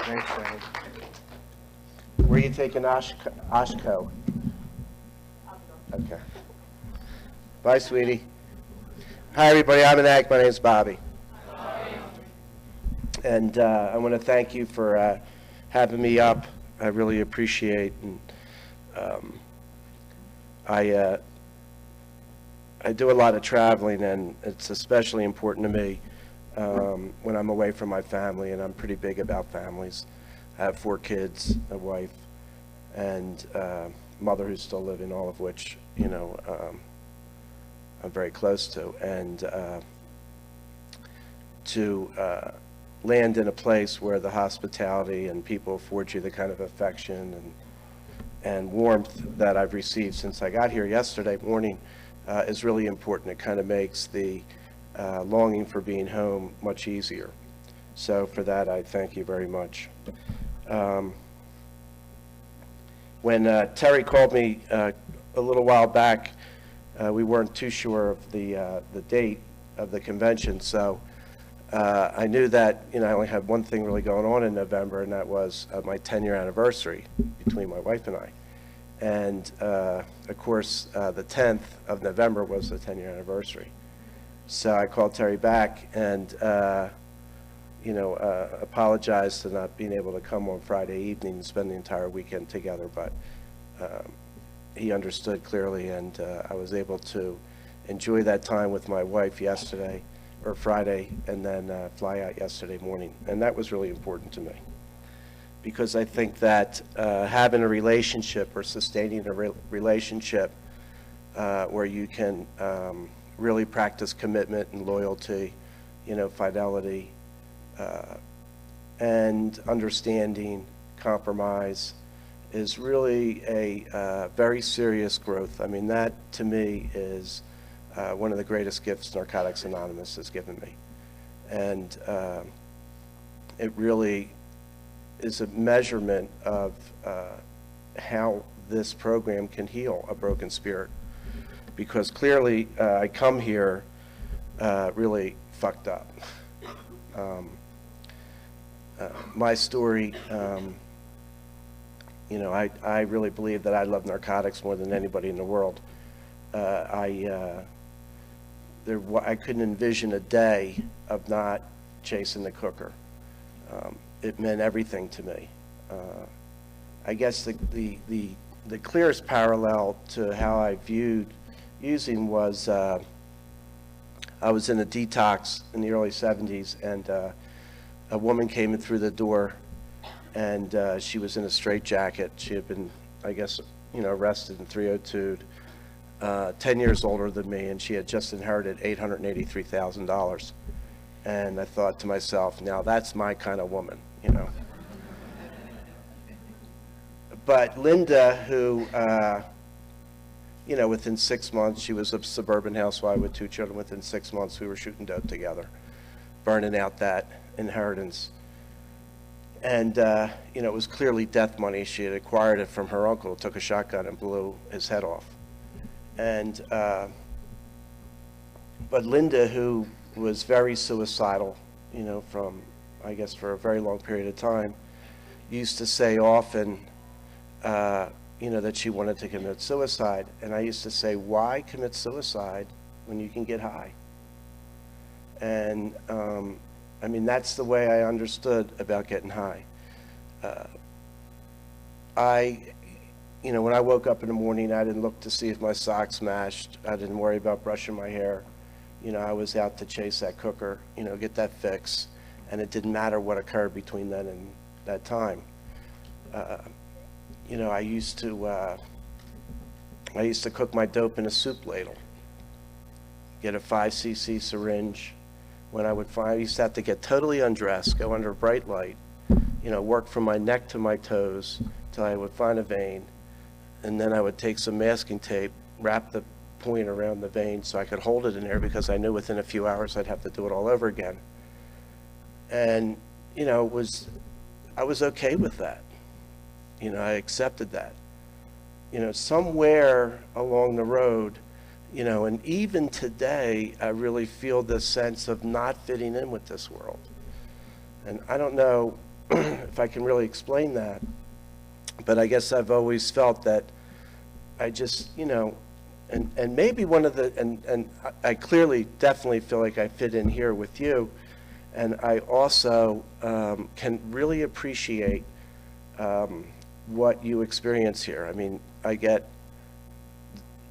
Thanks, Shane. Where are you taking Oshko? Okay. Bye, sweetie. Hi, everybody. I'm an act. My name's Bobby. And I want to thank you for having me up. I really appreciate. And I do a lot of traveling, and it's especially important to me when I'm away from my family, and I'm pretty big about families. I have 4 kids, a wife, and mother who's still living, all of which, you know, I'm very close to. And to land in a place where the hospitality and people afford you the kind of affection and warmth that I've received since I got here yesterday morning is really important. It kind of makes the longing for being home much easier. So for that, I thank you very much. When Terry called me a little while back, we weren't too sure of the date of the convention, so I knew that, you know, I only had one thing really going on in November, and that was my 10-year anniversary between my wife and I. And of course, the 10th of November was the 10-year anniversary. So I called Terry back and, you know, apologized for not being able to come on Friday evening and spend the entire weekend together, but he understood clearly, and I was able to enjoy that time with my wife yesterday, or Friday, and then fly out yesterday morning. And that was really important to me, because I think that having a relationship or sustaining a relationship where you can really practice commitment and loyalty, you know, fidelity, and understanding, compromise, is really a very serious growth. I mean, that to me is one of the greatest gifts Narcotics Anonymous has given me. And it really is a measurement of how this program can heal a broken spirit. Because clearly I come here really fucked up. My story, you know, I really believe that I love narcotics more than anybody in the world. I couldn't envision a day of not chasing the cooker. It meant everything to me. I guess the clearest parallel to how I viewed using was I was in a detox in the early 70s, and a woman came in through the door, and she was in a straitjacket. She had been, I guess, you know, arrested and 302'd. 10 years older than me, and she had just inherited $883,000. And I thought to myself, now that's my kind of woman, you know. But Linda, who, you know, within 6 months, she was a suburban housewife with 2 children. Within 6 months, we were shooting dope together, burning out that inheritance. And, you know, it was clearly death money. She had acquired it from her uncle, took a shotgun and blew his head off. And, but Linda, who was very suicidal, you know, from, I guess, for a very long period of time, used to say often, you know, that she wanted to commit suicide. And I used to say, why commit suicide when you can get high? And, I mean, that's the way I understood about getting high. You know, when I woke up in the morning, I didn't look to see if my socks matched. I didn't worry about brushing my hair. You know, I was out to chase that cooker, you know, get that fix. And it didn't matter what occurred between then and that time. You know, I used to cook my dope in a soup ladle. Get a 5cc syringe. When I used to have to get totally undressed, go under bright light, you know, work from my neck to my toes till I would find a vein. And then I would take some masking tape, wrap the point around the vein so I could hold it in there, because I knew within a few hours I'd have to do it all over again. And, you know, I was okay with that. You know, I accepted that. You know, somewhere along the road, you know, and even today, I really feel this sense of not fitting in with this world. And I don't know, if I can really explain that. But I guess I've always felt that I just, and maybe one of the, and I clearly, definitely feel like I fit in here with you. And I also can really appreciate what you experience here. I mean,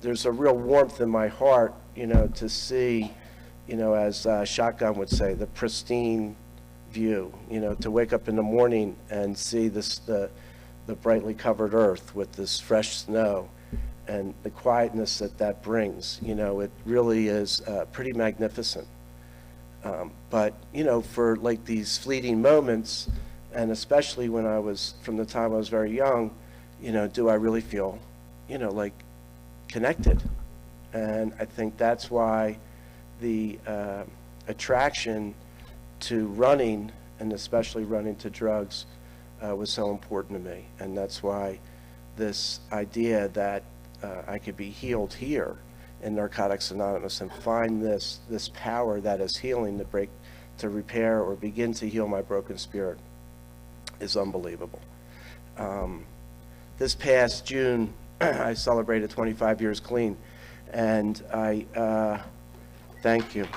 there's a real warmth in my heart, to see, as Shotgun would say, the pristine view, to wake up in the morning and see the brightly covered earth with this fresh snow and the quietness that brings. It really is pretty magnificent. But, for like these fleeting moments, and especially from the time I was very young, do I really feel, like connected? And I think that's why the attraction to running, and especially running to drugs, was so important to me. And that's why this idea that I could be healed here in Narcotics Anonymous and find this power that is healing, to repair or begin to heal my broken spirit, is unbelievable. This past June, I celebrated 25 years clean, and I thank you.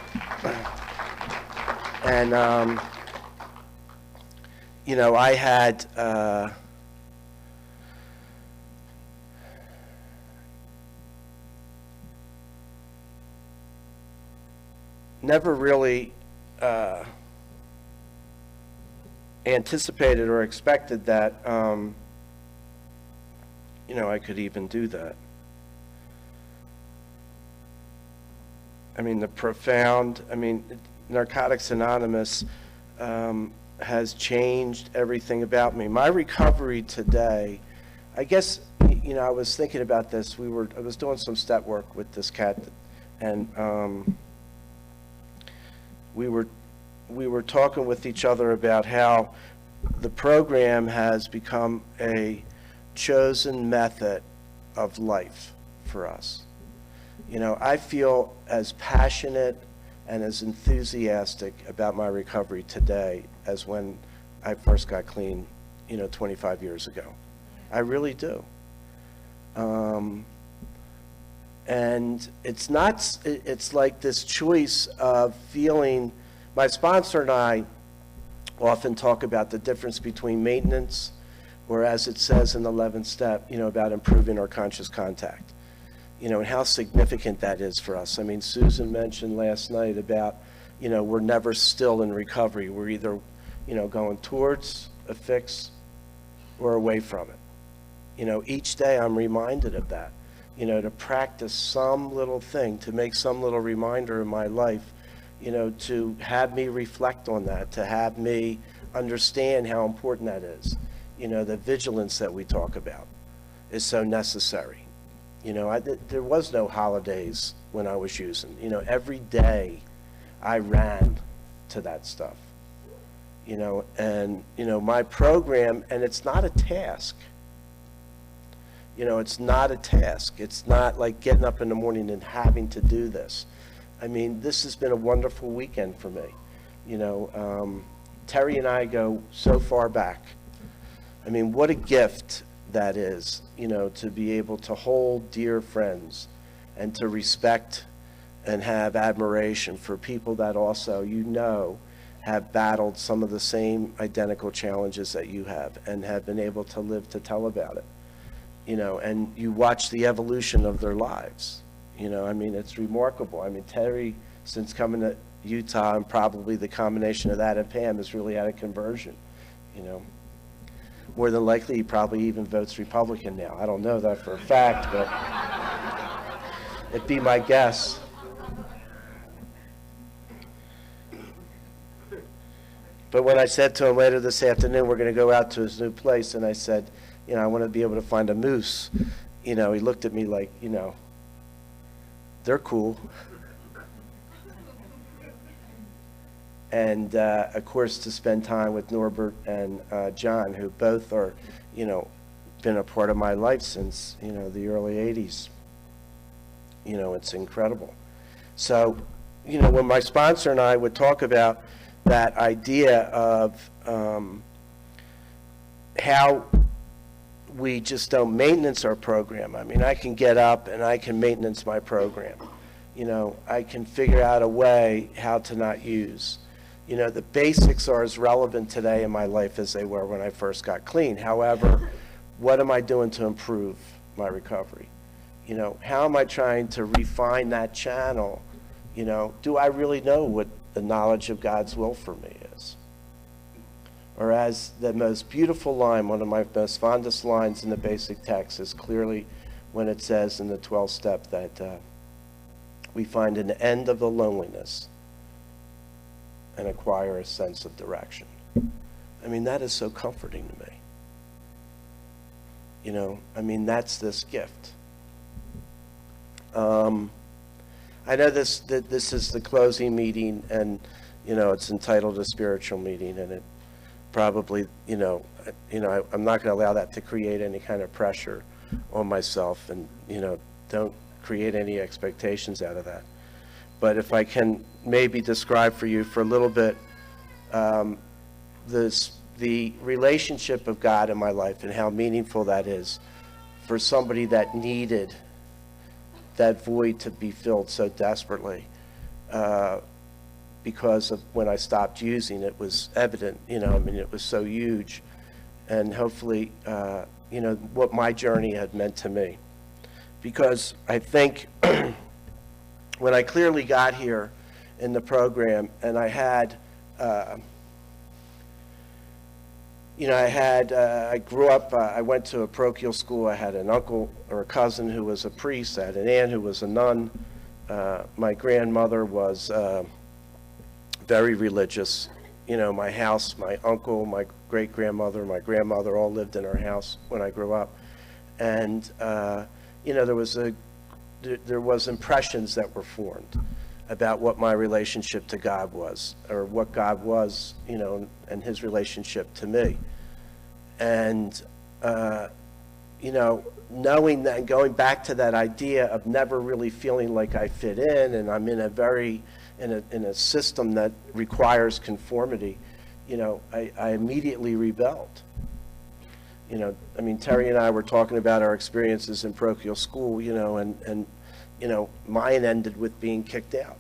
And I had never really anticipated or expected that, I could even do that. I mean, Narcotics Anonymous has changed everything about me. My recovery today, I guess, I was thinking about this. I was doing some step work with this cat, and we were talking with each other about how the program has become a chosen method of life for us. I feel as passionate and as enthusiastic about my recovery today as when I first got clean, 25 years ago. I really do. And it's like this choice of feeling. My sponsor and I often talk about the difference between maintenance, or as it says in the 11th step, about improving our conscious contact, and how significant that is for us. I mean, Susan mentioned last night about, we're never still in recovery. We're either, going towards a fix or away from it. Each day I'm reminded of that, to practice some little thing, to make some little reminder in my life, to have me reflect on that, to have me understand how important that is. The vigilance that we talk about is so necessary. There was no holidays when I was using. Every day I ran to that stuff. And my program, and it's not a task. It's not a task. It's not like getting up in the morning and having to do this. I mean, this has been a wonderful weekend for me. Terry and I go so far back. I mean, what a gift that is, to be able to hold dear friends and to respect and have admiration for people that also, have battled some of the same identical challenges that you have and have been able to live to tell about it. And you watch the evolution of their lives. I mean, it's remarkable. I mean, Terry, since coming to Utah, and probably the combination of that and Pam, has really had a conversion. More than likely, he probably even votes Republican now. I don't know that for a fact, but it'd be my guess. But when I said to him later this afternoon, we're going to go out to his new place, and I said, I want to be able to find a moose. He looked at me like, they're cool. And, of course, to spend time with Norbert and John, who both are, been a part of my life since, the early 80s. It's incredible. So, when my sponsor and I would talk about that idea of how we just don't maintenance our program. I mean, I can get up and I can maintenance my program. You know, I can figure out a way how to not use. You know, the basics are as relevant today in my life as they were when I first got clean. However, what am I doing to improve my recovery? You know, how am I trying to refine that channel? You know, do I really know what the knowledge of God's will for me is? Or as the most beautiful line, one of my most fondest lines in the basic text is clearly when it says in the 12th step that we find an end of the loneliness and acquire a sense of direction. I mean, that is so comforting to me. You know, I mean, that's this gift. I know this is the closing meeting, and, you know, it's entitled a spiritual meeting, and it probably, I'm not going to allow that to create any kind of pressure on myself, and, you know, don't create any expectations out of that. But if I can maybe describe for you for a little bit the relationship of God in my life and how meaningful that is for somebody that needed that void to be filled so desperately, because of when I stopped using it was evident, you know, I mean, it was so huge, and hopefully, you know, what my journey had meant to me. Because I think when I clearly got here in the program, and I had, I grew up, I went to a parochial school. I had an uncle or a cousin who was a priest. I had an aunt who was a nun. My grandmother was very religious. You know, my house, my uncle, my great-grandmother, my grandmother all lived in our house when I grew up. And, you know, there was impressions that were formed about what my relationship to God was, or what God was, you know, and his relationship to me. And, you know, knowing that and going back to that idea of never really feeling like I fit in, and I'm in a system that requires conformity, you know, I immediately rebelled. You know, I mean, Terry and I were talking about our experiences in parochial school, you know, and you know, mine ended with being kicked out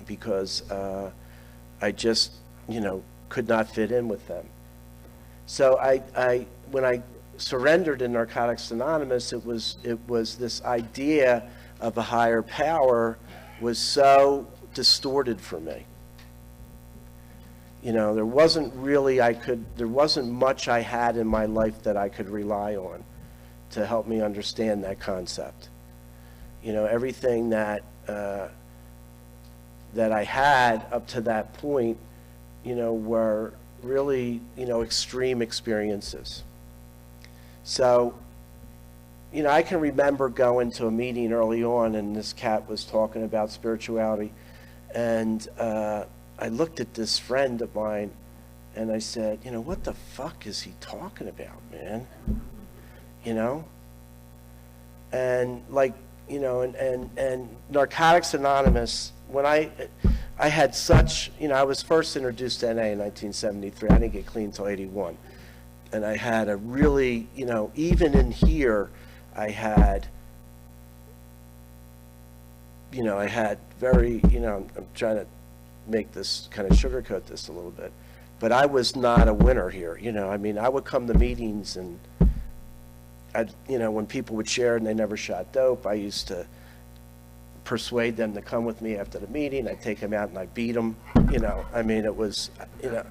because I just, you know, could not fit in with them. So when I surrendered in Narcotics Anonymous, it was this idea of a higher power was so distorted for me. You know, there wasn't much I had in my life that I could rely on to help me understand that concept. You know, everything that I had up to that point, you know, were really, you know, extreme experiences. So, you know, I can remember going to a meeting early on, and this cat was talking about spirituality, and I looked at this friend of mine, and I said, you know, what the fuck is he talking about, man? You know? And like, you know, and Narcotics Anonymous, when I had such, you know, I was first introduced to NA in 1973. I didn't get clean until 81. And I had a really, you know, even in here, I had very, you know, I'm trying to make this kind of sugarcoat this a little bit, but I was not a winner here. You know, I mean, I would come to meetings, and you know, when people would share and they never shot dope, I used to persuade them to come with me after the meeting. I'd take them out and I'd beat them. You know, I mean, it was, you know,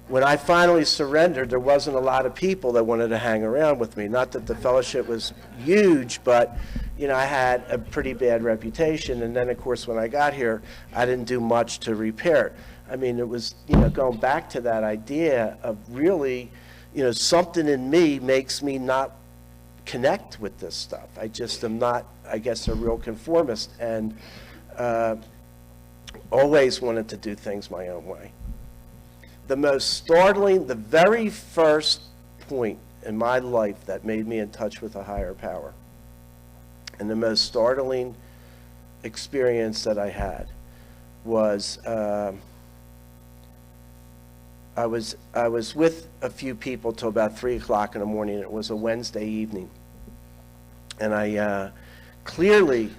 when I finally surrendered, there wasn't a lot of people that wanted to hang around with me. Not that the fellowship was huge, but, you know, I had a pretty bad reputation. And then, of course, when I got here, I didn't do much to repair it. I mean, it was, you know, going back to that idea of really, you know, something in me makes me not connect with this stuff. I just am not, I guess, a real conformist, and always wanted to do things my own way. The most startling, the very first point in my life that made me in touch with a higher power, and the most startling experience that I had was I was with a few people till about 3 o'clock in the morning. It was a Wednesday evening. And I clearly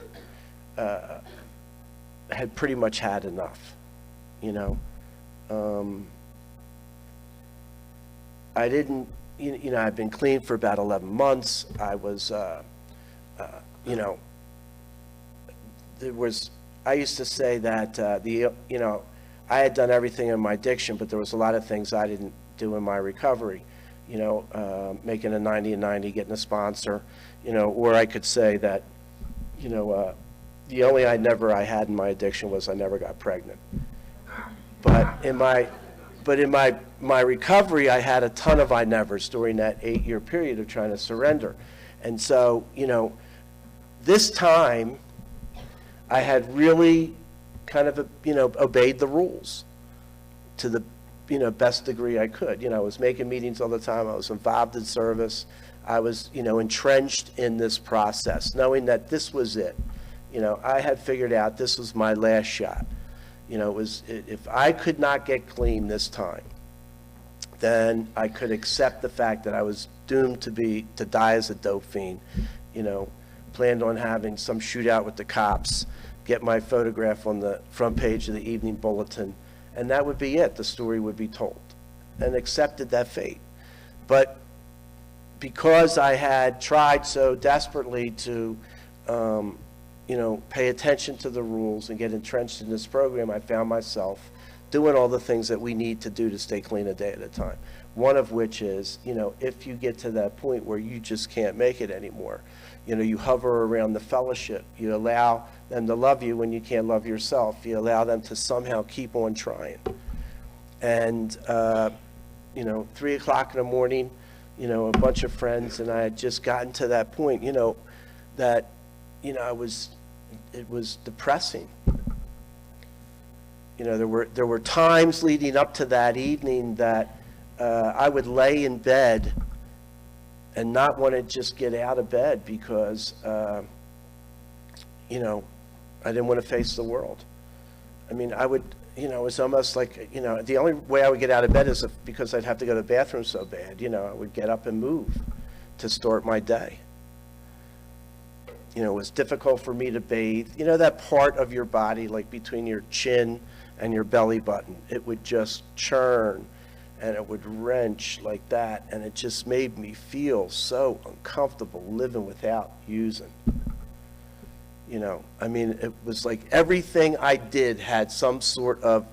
had pretty much had enough, you know. I didn't, you know, I'd been clean for about 11 months. I was, you know, I used to say that, you know, I had done everything in my addiction, but there was a lot of things I didn't do in my recovery. You know, making a 90 and 90, getting a sponsor, you know, or I could say that, you know, the only I had in my addiction was I never got pregnant. But in my recovery, I had a ton of I nevers during that 8-year period of trying to surrender. And so, you know, this time I had really kind of, you know, obeyed the rules to the, you know, best degree I could. You know, I was making meetings all the time. I was involved in service. I was, you know, entrenched in this process, knowing that this was it. You know, I had figured out this was my last shot. You know, if I could not get clean this time, then I could accept the fact that I was doomed to die as a dope fiend. You know, planned on having some shootout with the cops, get my photograph on the front page of the Evening Bulletin, and that would be it. The story would be told, and accepted that fate. But because I had tried so desperately to, you know, pay attention to the rules and get entrenched in this program, I found myself doing all the things that we need to do to stay clean a day at a time. One of which is, you know, if you get to that point where you just can't make it anymore, you know, you hover around the fellowship. You allow them to love you when you can't love yourself. You allow them to somehow keep on trying. And, you know, 3 o'clock in the morning, you know, a bunch of friends and I had just gotten to that point, you know, that, you know, it was depressing. You know, there were times leading up to that evening that I would lay in bed and not want to just get out of bed because, you know, I didn't want to face the world. I mean, I would, you know, it was almost like, you know, the only way I would get out of bed is because I'd have to go to the bathroom so bad. You know, I would get up and move to start my day. You know, it was difficult for me to bathe. You know, that part of your body, like between your chin and your belly button, it would just churn and it would wrench like that. And it just made me feel so uncomfortable living without using. You know, I mean, it was like everything I did had some sort of,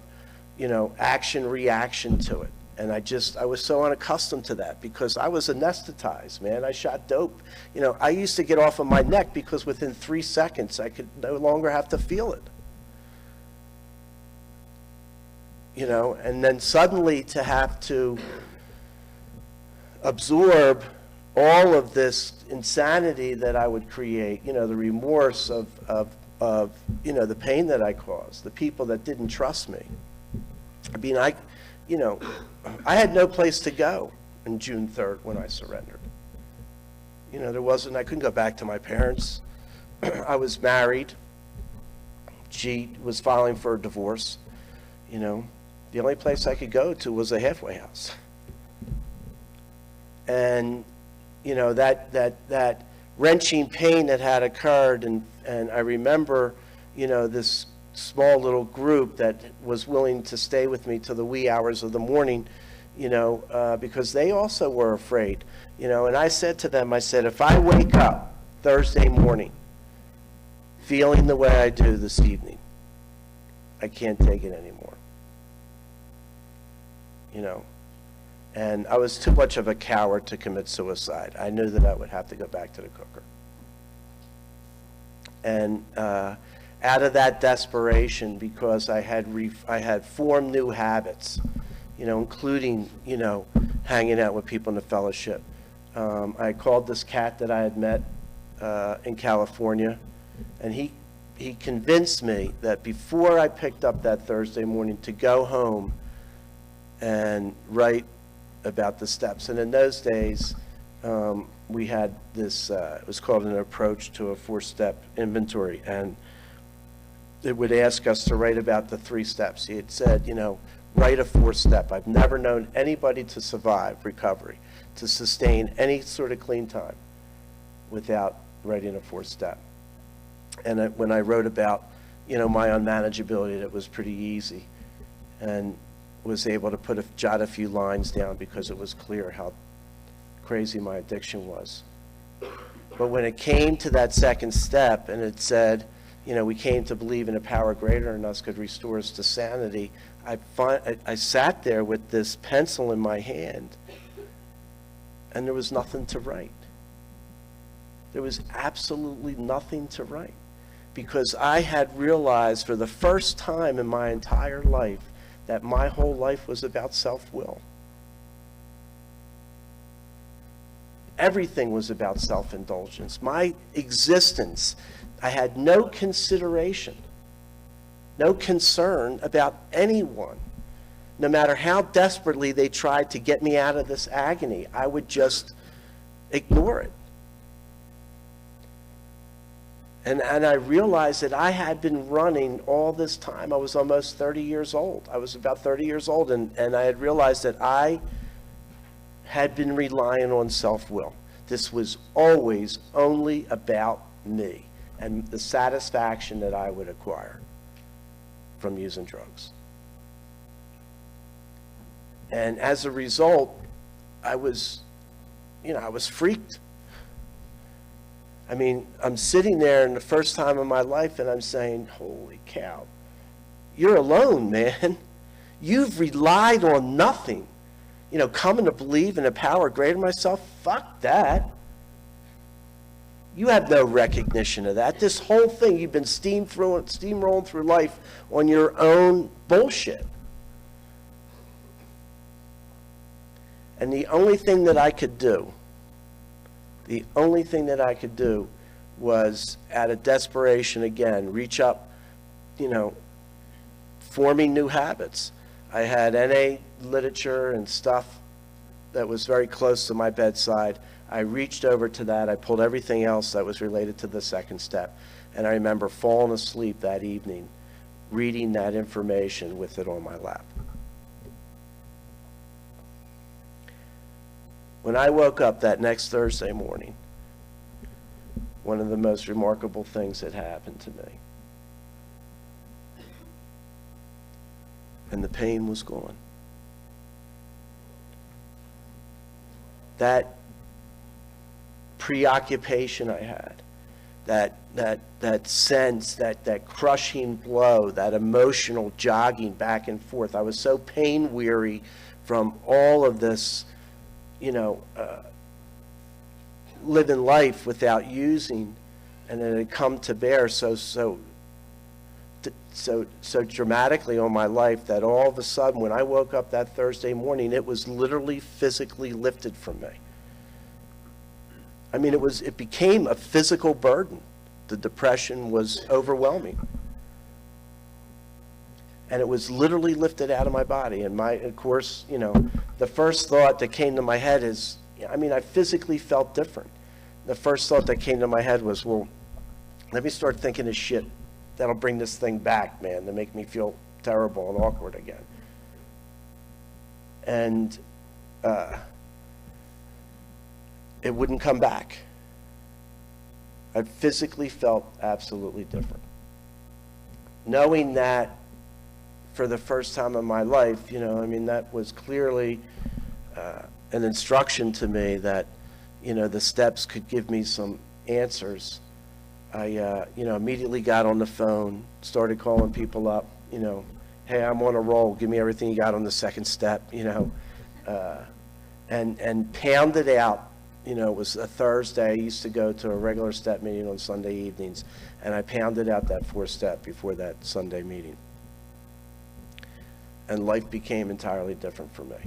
you know, action reaction to it. And I was so unaccustomed to that because I was anesthetized, man. I shot dope. You know, I used to get off of my neck because within 3 seconds I could no longer have to feel it. You know, and then suddenly to have to absorb all of this insanity that I would create, you know, the remorse of you know, the pain that I caused, the people that didn't trust me. I mean, you know, I had no place to go on June 3rd when I surrendered. You know, I couldn't go back to my parents. I was married. She was filing for a divorce. You know, the only place I could go to was a halfway house. And, you know, that wrenching pain that had occurred, and I remember, you know, this small little group that was willing to stay with me till the wee hours of the morning, you know, because they also were afraid, you know, and I said to them, I said, if I wake up Thursday morning feeling the way I do this evening, I can't take it anymore, you know. And I was too much of a coward to commit suicide. I knew that I would have to go back to the cooker. And out of that desperation, because I had formed new habits, you know, including, you know, hanging out with people in the fellowship. I called this cat that I had met in California, and he convinced me that before I picked up that Thursday morning to go home and write about the steps. And in those days, we had this, it was called an approach to a 4-step inventory. And it would ask us to write about the 3 steps. He had said, write a 4th step. I've never known anybody to survive recovery, to sustain any sort of clean time without writing a 4th step. And when I wrote about, my unmanageability, that was pretty easy, and was able to jot a few lines down because it was clear how crazy my addiction was. But when it came to that 2nd step, and it said, we came to believe in a power greater than us could restore us to sanity, I sat there with this pencil in my hand, and there was nothing to write. There was absolutely nothing to write, because I had realized for the first time in my entire life that my whole life was about self-will. Everything was about self-indulgence. My existence, I had no consideration, no concern about anyone. No matter how desperately they tried to get me out of this agony, I would just ignore it. And I realized that I had been running all this time. I was almost 30 years old. I was about 30 years old, and I had realized that I had been relying on self-will. This was always only about me and the satisfaction that I would acquire from using drugs. And as a result, I was freaked. I mean, I'm sitting there in the first time of my life, and I'm saying, holy cow, you're alone, man. You've relied on nothing. Coming to believe in a power greater than myself, fuck that. You have no recognition of that. This whole thing, you've been steamrolling through life on your own bullshit. And the only thing that I could do was, out of desperation again, reach up, forming new habits. I had NA literature and stuff that was very close to my bedside. I reached over to that. I pulled everything else that was related to the 2nd step. And I remember falling asleep that evening, reading that information with it on my lap. When I woke up that next Thursday morning, one of the most remarkable things had happened to me. And the pain was gone. That preoccupation I had, that sense, that crushing blow, that emotional jogging back and forth. I was so pain weary from all of this, living life without using, and it had come to bear so dramatically on my life that all of a sudden, when I woke up that Thursday morning, it was literally physically lifted from me. I mean, it became a physical burden. The depression was overwhelming. And it was literally lifted out of my body. And of course, the first thought that came to my head is, I physically felt different. The first thought that came to my head was, well, let me start thinking of shit that'll bring this thing back, man, to make me feel terrible and awkward again. And it wouldn't come back. I physically felt absolutely different. Knowing that for the first time in my life, that was clearly an instruction to me that, the steps could give me some answers. I, immediately got on the phone, started calling people up, hey, I'm on a roll, give me everything you got on the 2nd step, and pounded out. It was a Thursday. I used to go to a regular step meeting on Sunday evenings, and I pounded out that 4th step before that Sunday meeting. And life became entirely different for me.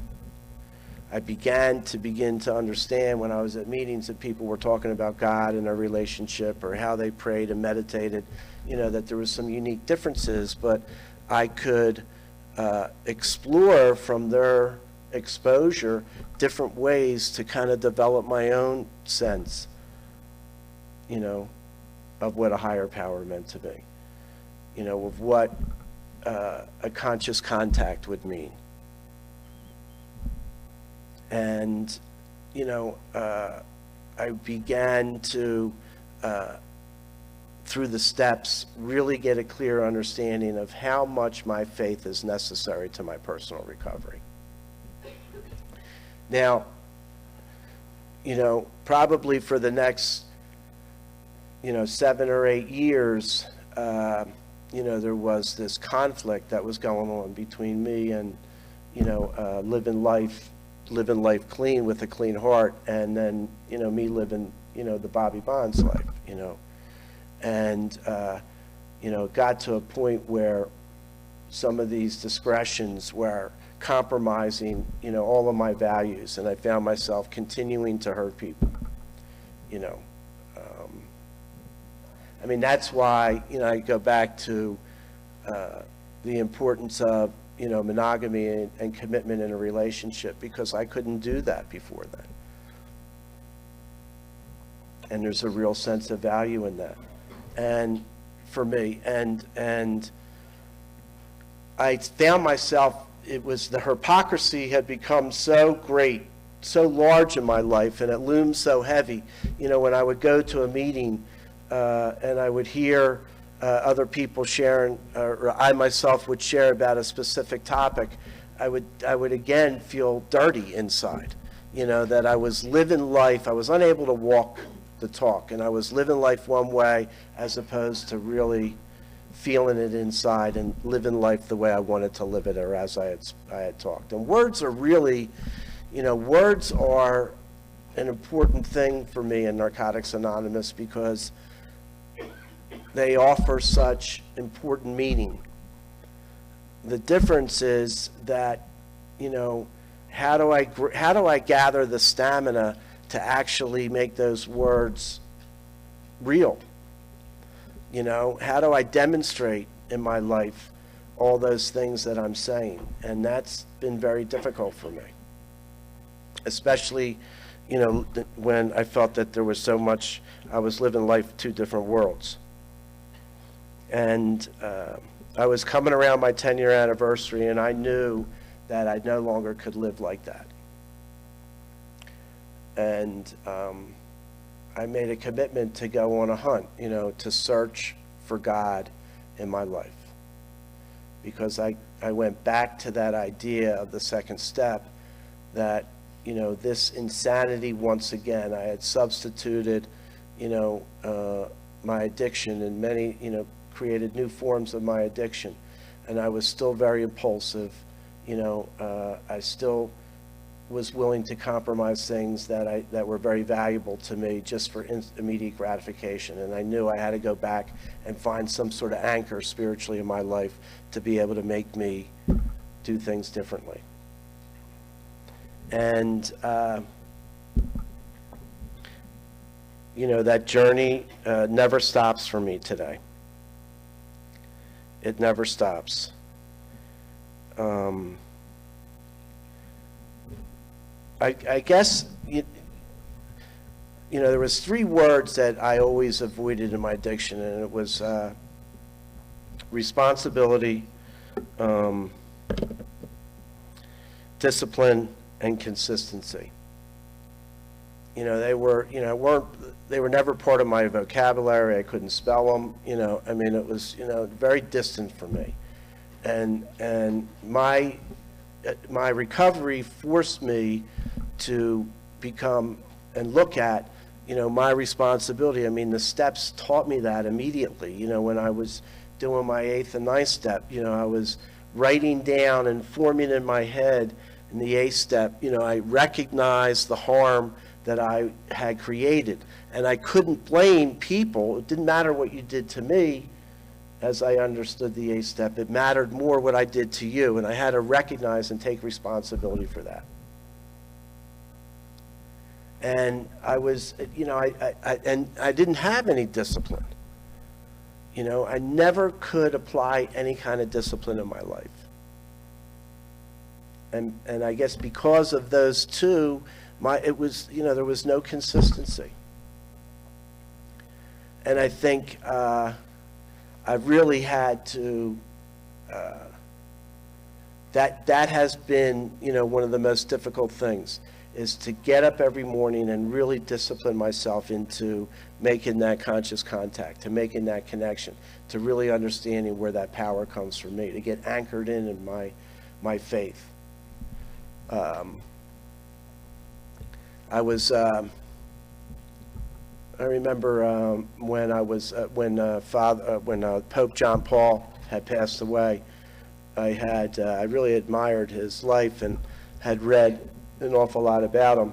I began to understand when I was at meetings that people were talking about God and their relationship or how they prayed and meditated, that there was some unique differences, but I could explore from their exposure different ways to kind of develop my own sense, of what a higher power meant to me. of what a conscious contact would mean. And, I began to, through the steps, really get a clear understanding of how much my faith is necessary to my personal recovery. Now, probably for the next, 7 or 8 years, there was this conflict that was going on between me and, living life clean with a clean heart, and then, me living, the Bobby Bonds life, And, it got to a point where some of these discretions were compromising, all of my values, and I found myself continuing to hurt people, That's why, I go back to the importance of, monogamy and commitment in a relationship, because I couldn't do that before then. And there's a real sense of value in that. And for me, and I found myself, it was the hypocrisy had become so great, so large in my life, and it loomed so heavy. When I would go to a meeting and I would hear other people sharing, or I myself would share about a specific topic, I would again feel dirty inside, that I was living life, I was unable to walk the talk, and I was living life one way as opposed to really feeling it inside and living life the way I wanted to live it, or as I had talked. And words are really, words are an important thing for me in Narcotics Anonymous, because they offer such important meaning. The difference is that, how do I gather the stamina to actually make those words real? How do I demonstrate in my life all those things that I'm saying? And that's been very difficult for me, especially, when I felt that there was so much, I was living life two different worlds. And I was coming around my 10-year anniversary, and I knew that I no longer could live like that. And I made a commitment to go on a hunt, to search for God in my life. Because I went back to that idea of the second step, that, this insanity once again, I had substituted, my addiction, and many, created new forms of my addiction. And I was still very impulsive, I still was willing to compromise things that were very valuable to me just for immediate gratification. And I knew I had to go back and find some sort of anchor spiritually in my life to be able to make me do things differently. And, that journey never stops for me today. It never stops. I guess, there was 3 words that I always avoided in my addiction, and it was responsibility, discipline, and consistency. They were never part of my vocabulary. I couldn't spell them. It was, very distant from me. And my recovery forced me to become and look at, my responsibility. The steps taught me that immediately. When I was doing my 8th and 9th step, I was writing down and forming in my head in the 8th step, I recognized the harm that I had created. And I couldn't blame people. It didn't matter what you did to me, as I understood the 8th step. It mattered more what I did to you, and I had to recognize and take responsibility for that. And I was, I didn't have any discipline. I never could apply any kind of discipline in my life. And I guess because of those two, it was, there was no consistency. And I think I I've really had to, that has been, one of the most difficult things, is to get up every morning and really discipline myself into making that conscious contact, to making that connection, to really understanding where that power comes from me, to get anchored in my faith. I remember when Pope John Paul had passed away. I really admired his life and had read an awful lot about him.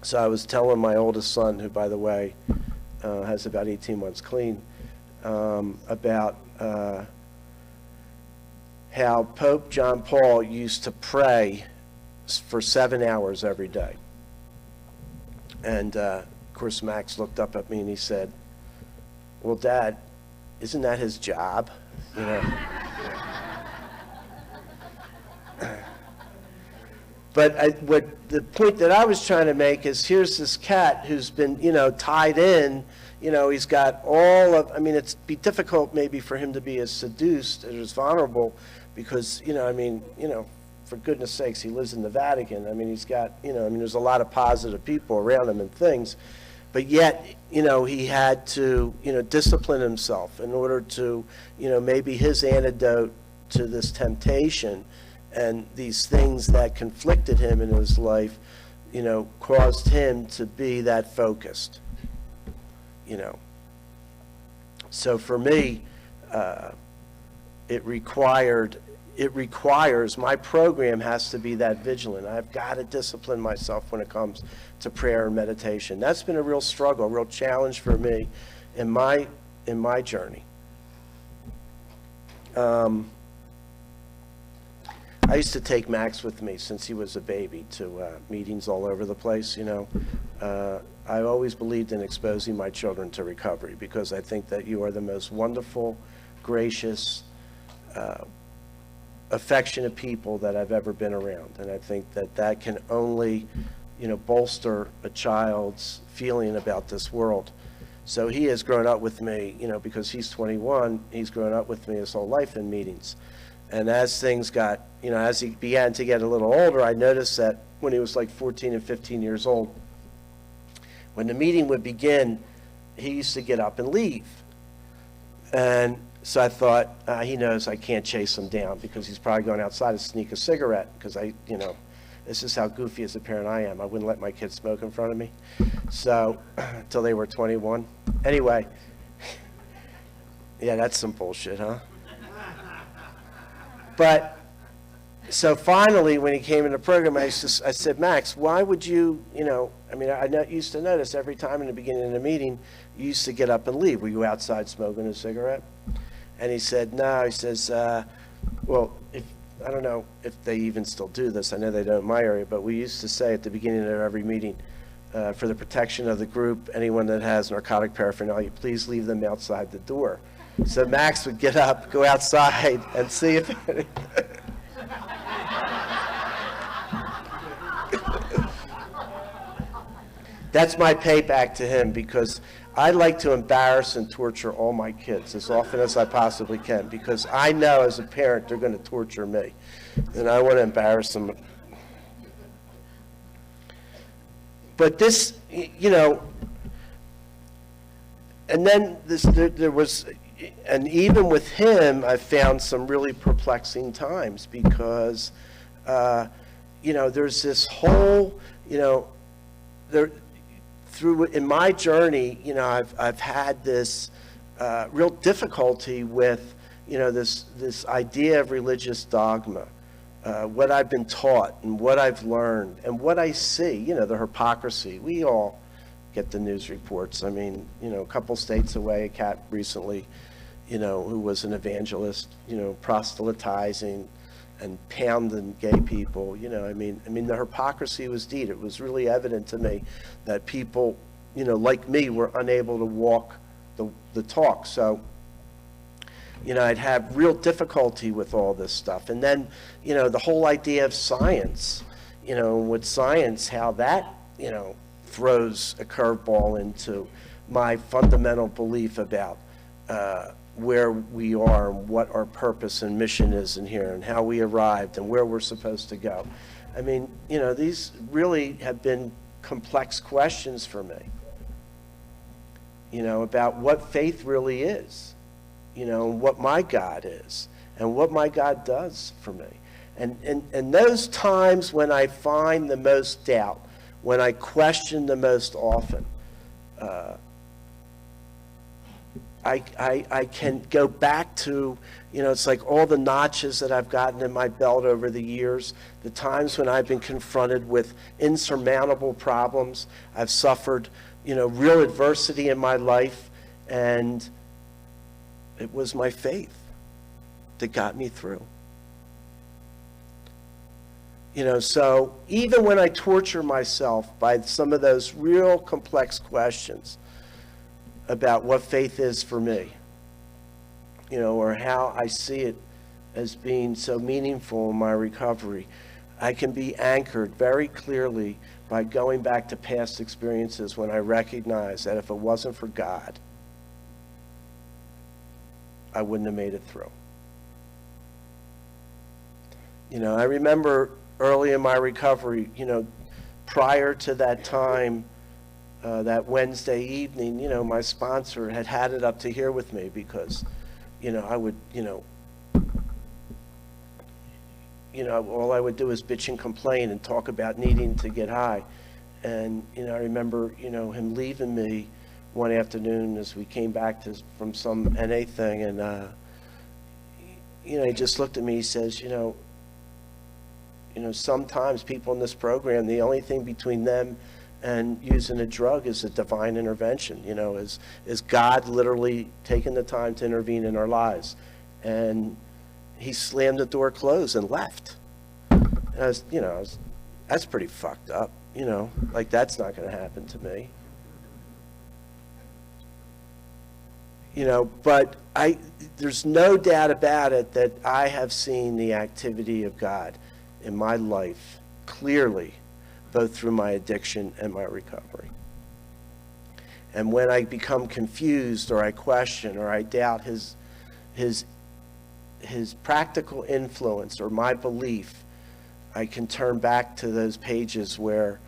So I was telling my oldest son, who, by the way, has about 18 months clean, about how Pope John Paul used to pray for 7 hours every day. And of course, Max looked up at me and he said, "Well, Dad, isn't that his job?" But the point that I was trying to make is, here's this cat who's been, tied in. He's got it'd be difficult maybe for him to be as seduced, as vulnerable, because, for goodness sakes, he lives in the Vatican. He's got, there's a lot of positive people around him and things. But yet, he had to, discipline himself in order to, maybe his antidote to this temptation and these things that conflicted him in his life, caused him to be that focused, So for me, it requires, my program has to be that vigilant. I've got to discipline myself when it comes to prayer and meditation. That's been a real struggle, a real challenge for me in my journey. I used to take Max with me since he was a baby to meetings all over the place, I always believed in exposing my children to recovery, because I think that you are the most wonderful, gracious, affectionate people that I've ever been around. And I think that can only, bolster a child's feeling about this world. So he has grown up with me, because he's 21, he's grown up with me his whole life in meetings. And as things got, as he began to get a little older, I noticed that when he was like 14 and 15 years old, when the meeting would begin, he used to get up and leave. And so I thought, he knows I can't chase him down, because he's probably going outside to sneak a cigarette, because this is how goofy as a parent I am. I wouldn't let my kids smoke in front of me. So, until they were 21. Anyway, yeah, that's some bullshit, huh? But, so finally, when he came in the program, I said, "Max, why would you, I used to notice every time in the beginning of the meeting, you used to get up and leave. Were you outside smoking a cigarette?" And he said, "No." He says, "Well, I don't know if they even still do this. I know they don't in my area, but we used to say at the beginning of every meeting, for the protection of the group, anyone that has narcotic paraphernalia, please leave them outside the door." So Max would get up, go outside, and see if That's my payback to him, because I like to embarrass and torture all my kids as often as I possibly can, because I know as a parent they're going to torture me, and I want to embarrass them. But this, and then there was, and even with him, I found some really perplexing times, because, there's this whole, in my journey, I've had this real difficulty with, this idea of religious dogma, what I've been taught and what I've learned and what I see, the hypocrisy. We all get the news reports. A couple states away, a cat recently, who was an evangelist, proselytizing and pounding gay people, the hypocrisy was deep. It was really evident to me that people, like me, were unable to walk the talk. So, I'd have real difficulty with all this stuff. And then, the whole idea of science, with science, how that, throws a curveball into my fundamental belief about, where we are and what our purpose and mission is in here and how we arrived and where we're supposed to go. I mean, you know, these really have been complex questions for me, you know, about what faith really is, you know, and what my God is and what my God does for me. And those times when I find the most doubt, when I question the most often, I can go back to, you know, it's like all the notches that I've gotten in my belt over the years, the times when I've been confronted with insurmountable problems. I've suffered, you know, real adversity in my life, and it was my faith that got me through. You know, so even when I torture myself by some of those real complex questions about what faith is for me, you know, or how I see it as being so meaningful in my recovery, I can be anchored very clearly by going back to past experiences when I recognize that if it wasn't for God, I wouldn't have made it through. You know, I remember early in my recovery, you know, prior to that time, that Wednesday evening, you know, my sponsor had it up to here with me because, you know, I would, all I would do is bitch and complain and talk about needing to get high. And, you know, I remember, you know, him leaving me one afternoon as we came back from some NA thing, and, you know, he just looked at me, he says, you know, sometimes people in this program, the only thing between them and using a drug is a divine intervention, you know, is God literally taking the time to intervene in our lives. And he slammed the door closed and left. And that's pretty fucked up, you know, like that's not going to happen to me. You know, but there's no doubt about it that I have seen the activity of God in my life clearly, both through my addiction and my recovery. And when I become confused or I question or I doubt his practical influence or my belief, I can turn back to those pages where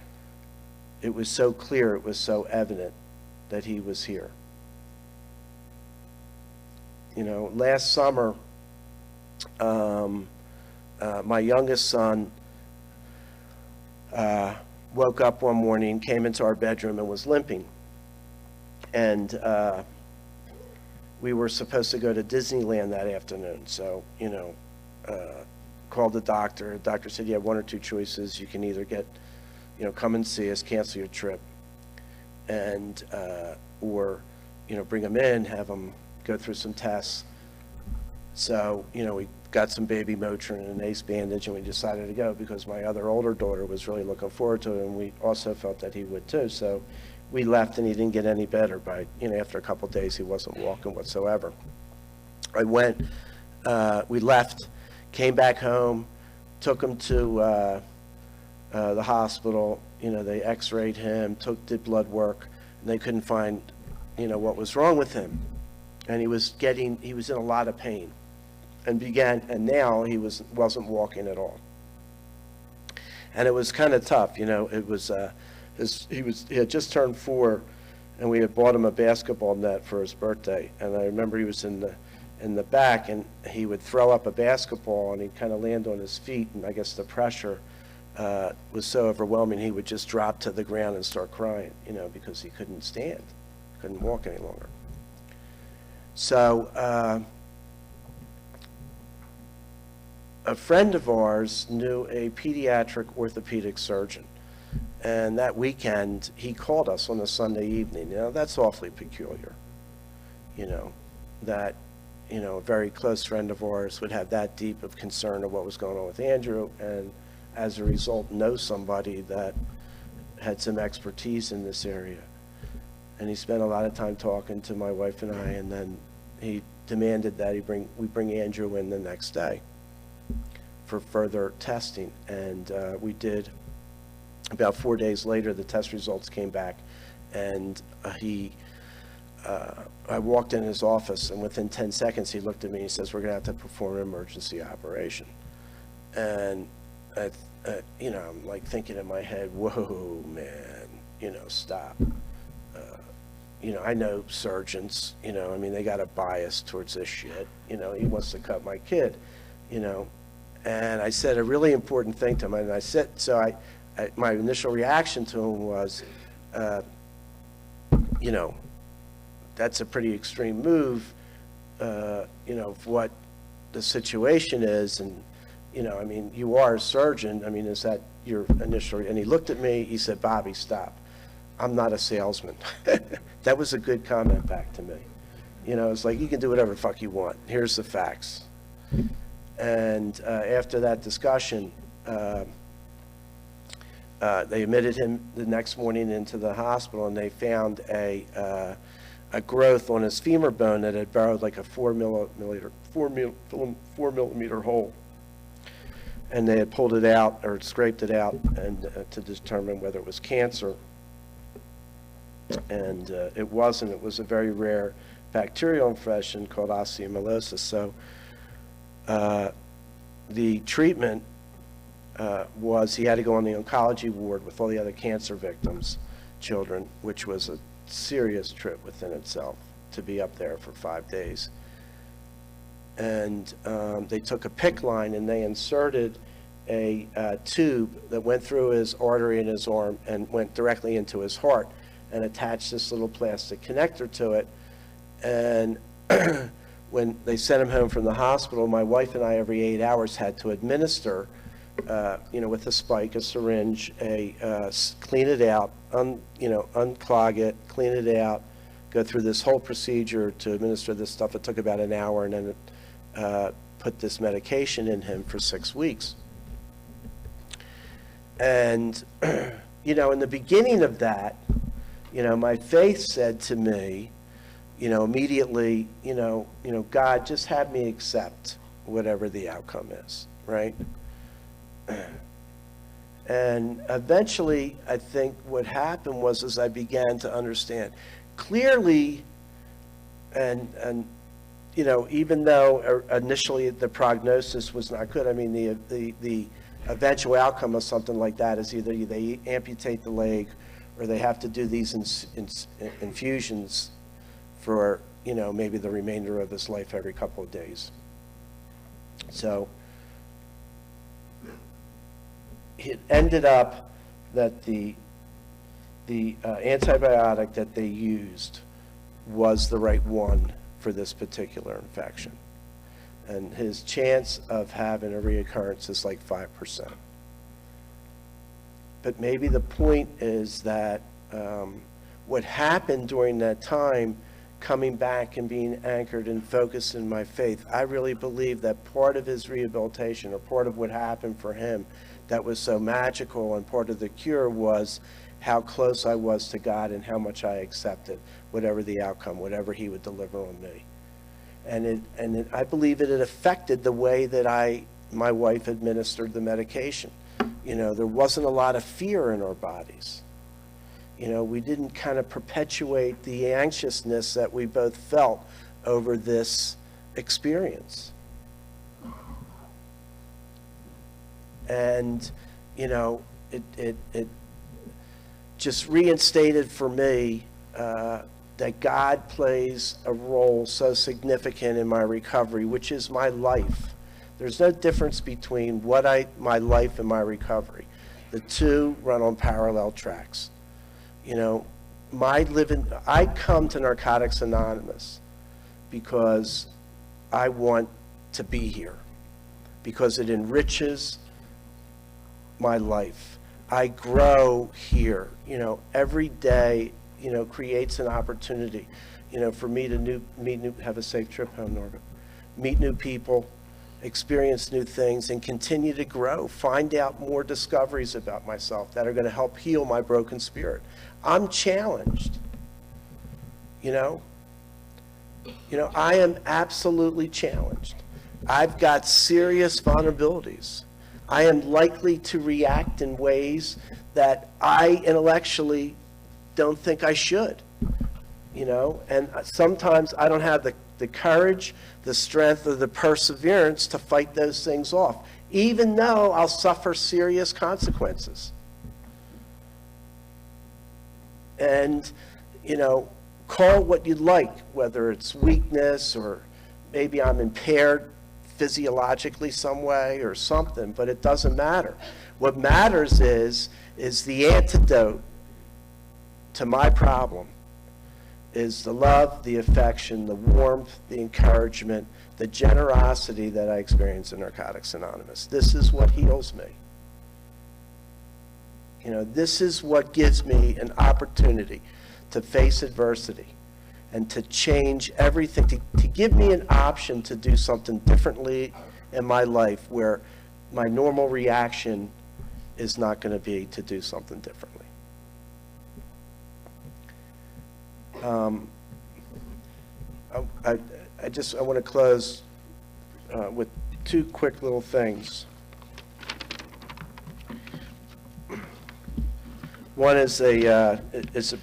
it was so clear, it was so evident that he was here. You know, last summer, my youngest son woke up one morning, came into our bedroom and was limping. And we were supposed to go to Disneyland that afternoon. So, you know, called the doctor. The doctor said, you have one or two choices. You can either get, you know, come and see us, cancel your trip, and or, you know, bring him in, have him go through some tests. So, you know, we got some baby Motrin and an ACE bandage, and we decided to go because my other older daughter was really looking forward to it, and we also felt that he would too. So we left, and he didn't get any better. By, you know, after a couple of days, he wasn't walking whatsoever. I went, we left, came back home, took him to the hospital. You know, they x-rayed him, did blood work, and they couldn't find, you know, what was wrong with him. And he was in a lot of pain. And now he wasn't walking at all. And it was kind of tough, you know. It was, he had just turned 4, and we had bought him a basketball net for his birthday. And I remember he was in the back, and he would throw up a basketball, and he'd kind of land on his feet, and I guess the pressure was so overwhelming, he would just drop to the ground and start crying, you know, because he couldn't stand, couldn't walk any longer. So a friend of ours knew a pediatric orthopedic surgeon, and that weekend he called us on a Sunday evening. You know, that's awfully peculiar, you know, that, you know, a very close friend of ours would have that deep of concern of what was going on with Andrew, and as a result know somebody that had some expertise in this area. And he spent a lot of time talking to my wife and I, and then he demanded that we bring Andrew in the next day for further testing. And we did. About 4 days later, the test results came back, and he I walked in his office, and within 10 seconds, he looked at me and he says, "We're going to have to perform an emergency operation." And, I'm like thinking in my head, whoa, man, stop. I know surgeons, they got a bias towards this shit. He wants to cut my kid, And I said a really important thing to him, and I said, my initial reaction to him was, that's a pretty extreme move, for what the situation is. And, you are a surgeon. Is that your initial? And he looked at me, he said, "Bobby, stop. I'm not a salesman." That was a good comment back to me. It's like, you can do whatever the fuck you want. Here's the facts. And after that discussion, they admitted him the next morning into the hospital, and they found a growth on his femur bone that had burrowed like a 4 millimeter hole. And they had pulled it out, or scraped it out, and to determine whether it was cancer. And it wasn't. It was a very rare bacterial infection called osteomyelitis. So the treatment was he had to go on the oncology ward with all the other cancer victims, children, which was a serious trip within itself to be up there for 5 days. And they took a PICC line and they inserted a tube that went through his artery in his arm and went directly into his heart, and attached this little plastic connector to it. And when they sent him home from the hospital, my wife and I every 8 hours had to administer, with a spike, a syringe, clean it out, unclog it, clean it out, go through this whole procedure to administer this stuff. It took about an hour, and then put this medication in him for 6 weeks. And, in the beginning of that, my faith said to me, immediately, God, just have me accept whatever the outcome is, right? And eventually, I think what happened was, as I began to understand clearly, and even though initially the prognosis was not good, the eventual outcome of something like that is either they amputate the leg, or they have to do these infusions for, maybe the remainder of his life every couple of days. So it ended up that the antibiotic that they used was the right one for this particular infection. And his chance of having a reoccurrence is like 5%. But maybe the point is that what happened during that time, coming back and being anchored and focused in my faith, I really believe that part of his rehabilitation, or part of what happened for him that was so magical, and part of the cure, was how close I was to God and how much I accepted whatever the outcome, whatever he would deliver on me. And I believe it had affected the way that my wife administered the medication. There wasn't a lot of fear in our bodies. We didn't kind of perpetuate the anxiousness that we both felt over this experience. And, it just reinstated for me that God plays a role so significant in my recovery, which is my life. There's no difference between my life and my recovery. The two run on parallel tracks. I come to Narcotics Anonymous because I want to be here, because it enriches my life. I grow here. Every day, creates an opportunity, for me to have a safe trip home, Norbert, meet new people, experience new things, and continue to grow, find out more discoveries about myself that are going to help heal my broken spirit. I'm challenged. I am absolutely challenged. I've got serious vulnerabilities. I am likely to react in ways that I intellectually don't think I should. you know, and sometimes I don't have the courage, the strength, or the perseverance to fight those things off, even though I'll suffer serious consequences. And, you know, call it what you'd like, whether it's weakness or maybe I'm impaired physiologically some way or something, but it doesn't matter. What matters is the antidote to my problem is the love, the affection, the warmth, the encouragement, the generosity that I experience in Narcotics Anonymous. This is what heals me. You know, this is what gives me an opportunity to face adversity and to change everything, to give me an option to do something differently in my life where my normal reaction is not going to be to do something differently. I want to close with two quick little things. One is a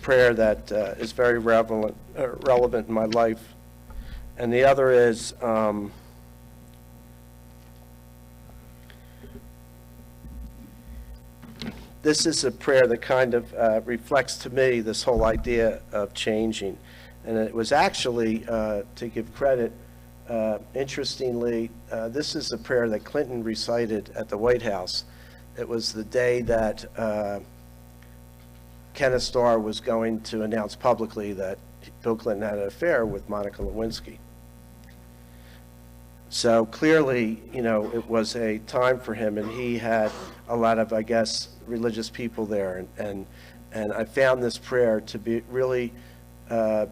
prayer that is very relevant in my life, and the other is this is a prayer that kind of reflects to me this whole idea of changing. And it was actually, to give credit, interestingly, this is a prayer that Clinton recited at the White House. It was the day that Kenneth Starr was going to announce publicly that Bill Clinton had an affair with Monica Lewinsky. So clearly, you know, it was a time for him, and he had a lot of, I guess, religious people there. And I found this prayer to be really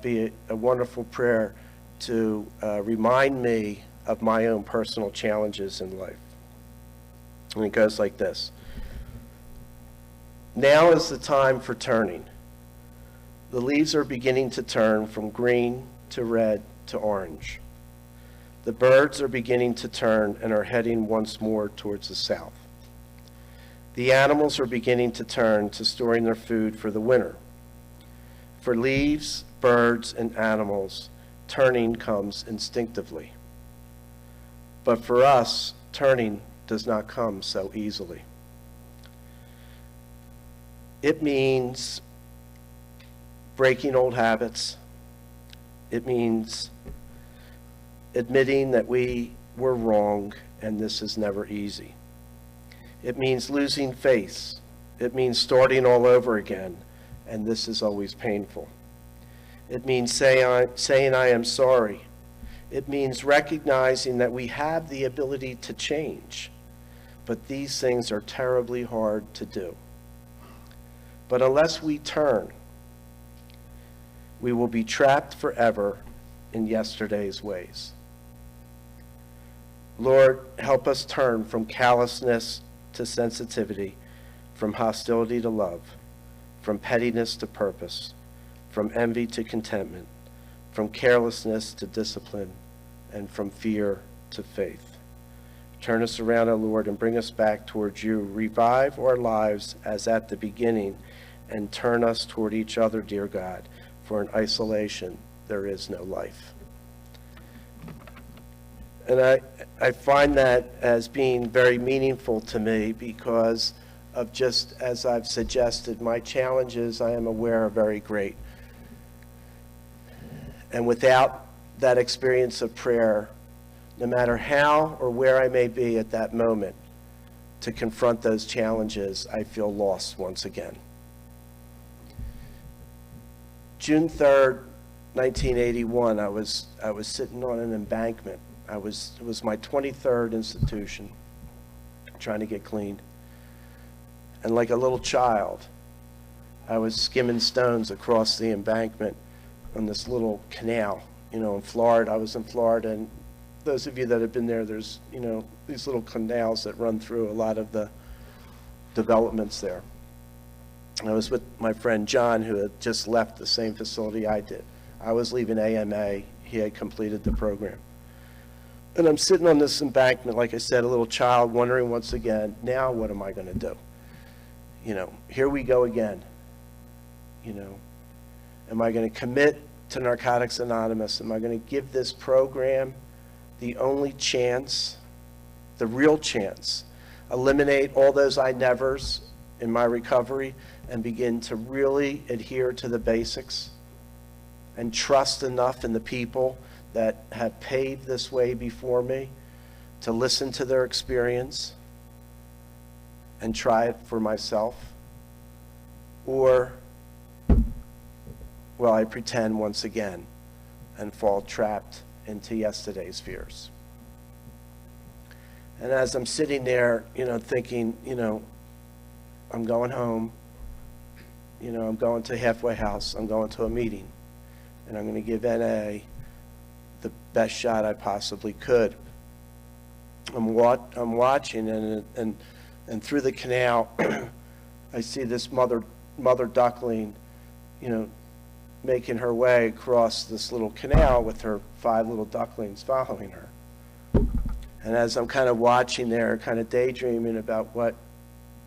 be a wonderful prayer to remind me of my own personal challenges in life. And it goes like this. Now is the time for turning. The leaves are beginning to turn from green to red to orange. The birds are beginning to turn and are heading once more towards the south. The animals are beginning to turn to storing their food for the winter. For leaves, birds, and animals, turning comes instinctively. But for us, turning does not come so easily. It means breaking old habits. It means admitting that we were wrong and this is never easy. It means losing faith. It means starting all over again, and this is always painful. It means saying I am sorry. It means recognizing that we have the ability to change, but these things are terribly hard to do. But unless we turn, we will be trapped forever in yesterday's ways. Lord, help us turn from callousness to sensitivity, from hostility to love, from pettiness to purpose, from envy to contentment, from carelessness to discipline, and from fear to faith. Turn us around, O Lord, and bring us back towards you. Revive our lives as at the beginning, and turn us toward each other, dear God, for in isolation there is no life. And I find that as being very meaningful to me because of, just as I've suggested, my challenges, I am aware, are very great. And without that experience of prayer, no matter how or where I may be at that moment to confront those challenges, I feel lost once again. June 3rd, 1981, I was sitting on an embankment. It was my 23rd institution, trying to get clean. And like a little child, I was skimming stones across the embankment on this little canal, you know, in Florida. I was in Florida, and those of you that have been there, there's, you know, these little canals that run through a lot of the developments there. I was with my friend John, who had just left the same facility I did. I was leaving AMA. He had completed the program. And I'm sitting on this embankment, like I said, a little child, wondering once again, now what am I going to do? You know, here we go again. You know, am I going to commit to Narcotics Anonymous? Am I going to give this program the only chance, the real chance, eliminate all those I nevers in my recovery and begin to really adhere to the basics and trust enough in the people that have paved this way before me to listen to their experience and try it for myself? Or will I pretend once again and fall trapped into yesterday's fears? And as I'm sitting there, thinking, I'm going home, I'm going to Halfway House, I'm going to a meeting, and I'm going to give NA the best shot I possibly could. I'm watching, and through the canal, I see this mother duckling, making her way across this little canal with her 5 little ducklings following her. And as I'm kind of watching there, kind of daydreaming about what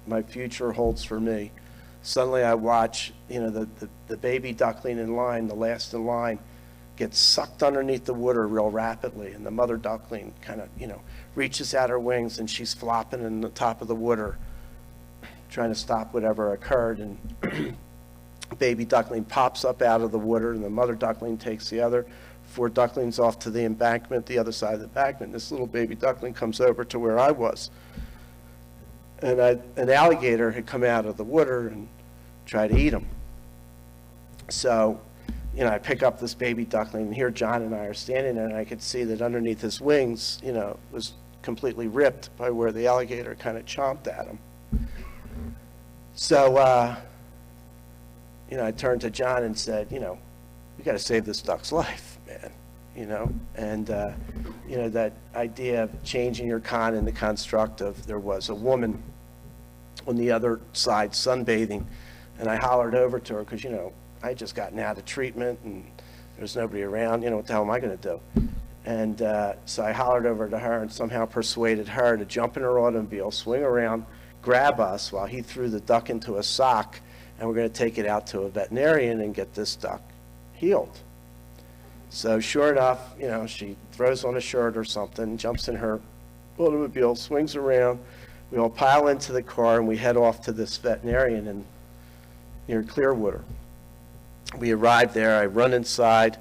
my future holds for me, suddenly I watch, the baby duckling in line, the last in line, gets sucked underneath the water real rapidly, and the mother duckling kind of, reaches out her wings, and she's flopping in the top of the water, trying to stop whatever occurred. And baby duckling pops up out of the water, and the mother duckling takes the other 4 ducklings off to the embankment, the other side of the embankment. This little baby duckling comes over to where I was. And an alligator had come out of the water and tried to eat him. So, I pick up this baby duckling, and here John and I are standing there, and I could see that underneath his wings, was completely ripped by where the alligator kind of chomped at him. So, I turned to John and said, we got to save this duck's life, man, and, that idea of changing your con into constructive. There was a woman on the other side sunbathing, and I hollered over to her because, I had just gotten out of treatment and there was nobody around. What the hell am I going to do? And so I hollered over to her and somehow persuaded her to jump in her automobile, swing around, grab us while he threw the duck into a sock, and we're going to take it out to a veterinarian and get this duck healed. So sure enough, she throws on a shirt or something, jumps in her automobile, swings around. We all pile into the car, and we head off to this veterinarian near Clearwater. We arrive there. I run inside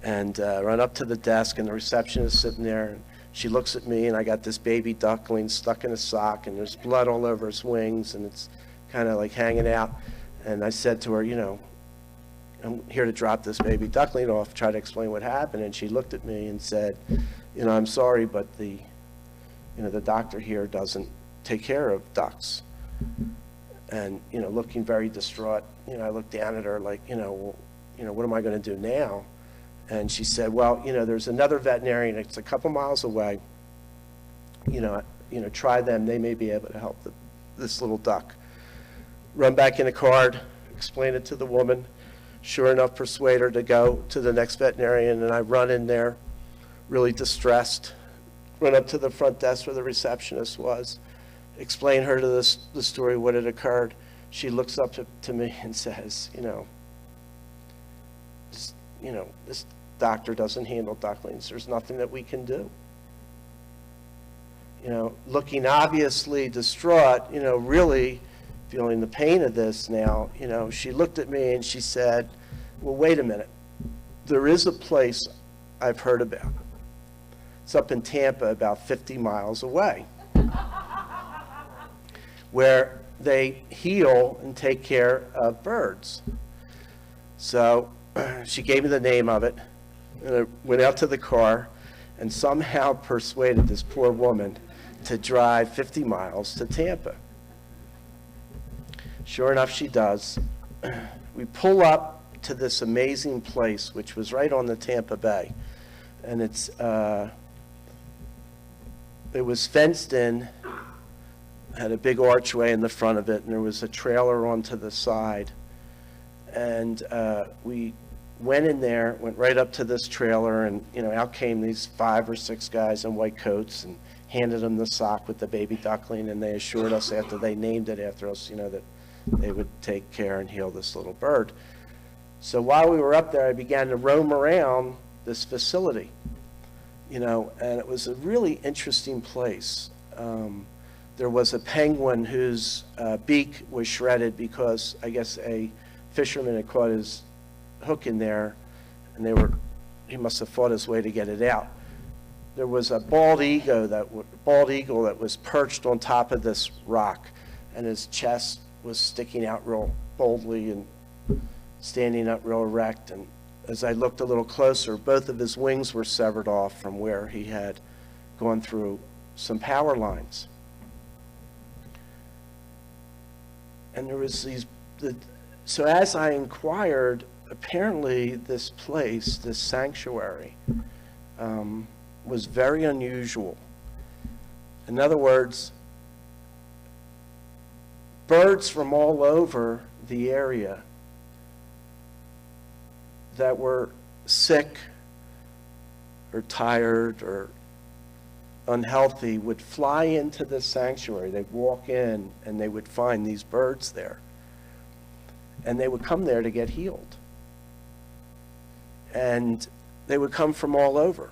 and run up to the desk, and the receptionist is sitting there. And she looks at me, and I got this baby duckling stuck in a sock, and there's blood all over his wings, and it's kind of like hanging out. And I said to her, I'm here to drop this baby duckling off, try to explain what happened. And she looked at me and said, I'm sorry, but the doctor here doesn't take care of ducks. And, looking very distraught, I looked down at her like, what am I going to do now? And she said, well, there's another veterinarian. It's a couple miles away. Try them. They may be able to help this little duck. Run back in the car, explain it to the woman. Sure enough, persuade her to go to the next veterinarian. And I run in there, really distressed. Run up to the front desk where the receptionist was. Explain her to the story, what had occurred. She looks up to me and says, this doctor doesn't handle ducklings. There's nothing that we can do. Looking obviously distraught, really feeling the pain of this now, she looked at me and she said, well, wait a minute. There is a place I've heard about. It's up in Tampa, about 50 miles away, where they heal and take care of birds. So she gave me the name of it, and I went out to the car and somehow persuaded this poor woman to drive 50 miles to Tampa. Sure enough, she does. We pull up to this amazing place, which was right on the Tampa Bay, and it was fenced in, had a big archway in the front of it, and there was a trailer onto the side. And we went in there, went right up to this trailer, and out came these 5 or 6 guys in white coats and handed them the sock with the baby duckling, and they assured us after they named it after us, that they would take care and heal this little bird. So while we were up there, I began to roam around this facility, and it was a really interesting place. There was a penguin whose beak was shredded because I guess a fisherman had caught his hook in there, and he must have fought his way to get it out. There was a bald eagle that was perched on top of this rock, and his chest was sticking out real boldly and standing up real erect. And as I looked a little closer, both of his wings were severed off from where he had gone through some power lines. And there was so as I inquired, apparently this place, this sanctuary, was very unusual. In other words, birds from all over the area that were sick or tired or unhealthy would fly into the sanctuary. They'd walk in and they would find these birds there. And they would come there to get healed. And they would come from all over.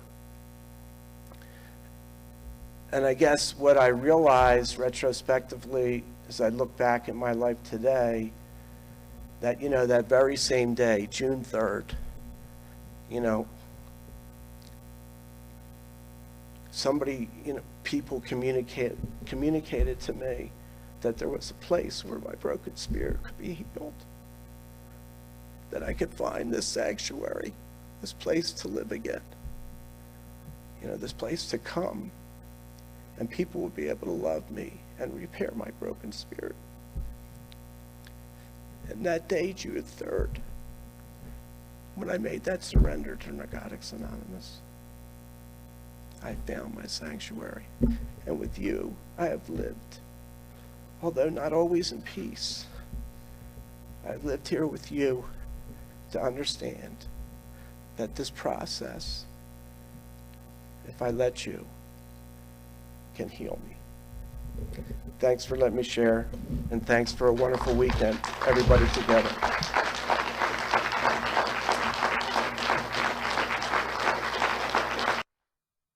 And I guess what I realized retrospectively as I look back at my life today, that, that very same day, June 3rd, somebody, people communicated to me that there was a place where my broken spirit could be healed, that I could find this sanctuary, this place to live again, this place to come, and people would be able to love me and repair my broken spirit. And that day, June 3rd, when I made that surrender to Narcotics Anonymous, I found my sanctuary. And with you, I have lived, although not always in peace. I've lived here with you to understand that this process, if I let you, can heal me. Thanks for letting me share, and thanks for a wonderful weekend, everybody together.